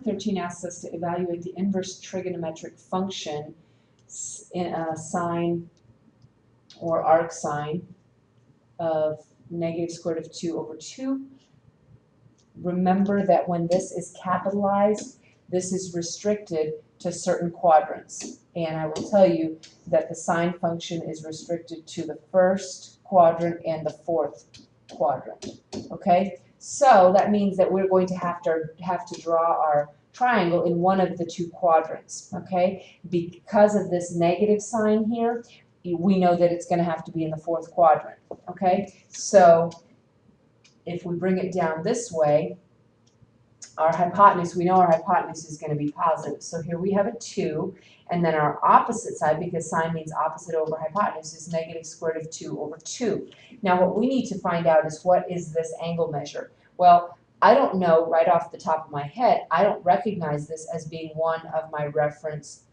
13 asks us to evaluate the inverse trigonometric function in a sine or arc sine of negative square root of 2 over 2. Remember that when this is capitalized, this is restricted to certain quadrants. And I will tell you that the sine function is restricted to the first quadrant and the fourth quadrant. Okay? So that means that we're going to have to draw our triangle in one of the two quadrants. Okay? Because of this negative sign here, we know that it's going to have to be in the fourth quadrant. Okay? So if we bring it down this way, our hypotenuse, we know our hypotenuse is going to be positive. So here we have a 2, and then our opposite side, because sine means opposite over hypotenuse, is negative square root of 2 over 2. Now what we need to find out is, what is this angle measure? Well, I don't know right off the top of my head. I don't recognize this as being one of my reference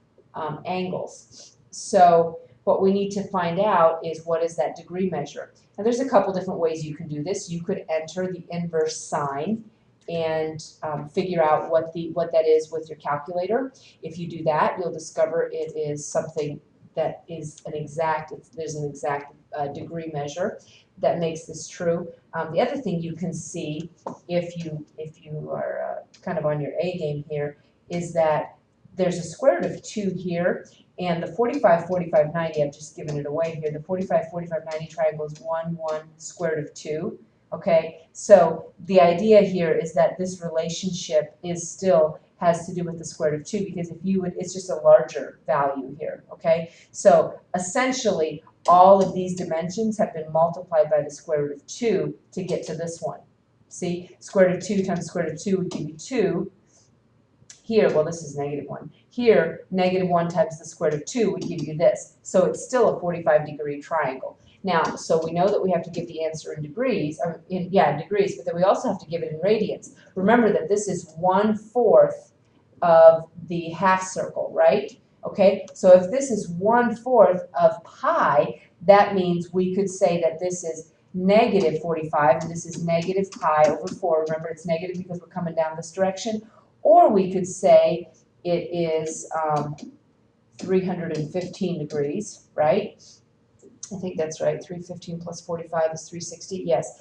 angles. So what we need to find out is, what is that degree measure? Now there's a couple different ways you can do this. You could enter the inverse sine and figure out what that is with your calculator. If you do that, you'll discover it is something that is there's an exact degree measure that makes this true. The other thing you can see, if you are kind of on your A game here, is that there's a square root of 2 here, and the 45, 45, 90, I've just given it away here. The 45, 45, 90 triangle is 1, 1, square root of 2. Okay, so the idea here is that this relationship has to do with the square root of 2, because it's just a larger value here. Okay, so essentially all of these dimensions have been multiplied by the square root of 2 to get to this one. See, square root of 2 times square root of 2 would give you 2. Here, well, this is negative 1. Here, negative 1 times the square root of 2 would give you this. So it's still a 45-degree triangle. Now, so we know that we have to give the answer in degrees, in degrees, but then we also have to give it in radians. Remember that this is 1/4 of the half circle, right? Okay, so if this is 1/4 of pi, that means we could say that this is negative 45, and this is negative pi over 4. Remember, it's negative because we're coming down this direction. Or we could say it is 315 degrees, right? I think that's right. 315 plus 45 is 360. Yes.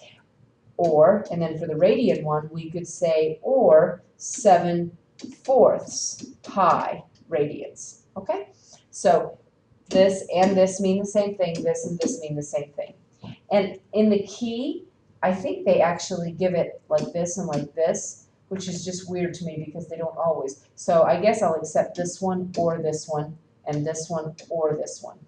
Or, and then for the radian one, we could say, or 7/4 pi radians. Okay? So this and this mean the same thing. This and this mean the same thing. And in the key, I think they actually give it like this and like this, which is just weird to me because they don't always. So I guess I'll accept this one or this one, and this one or this one.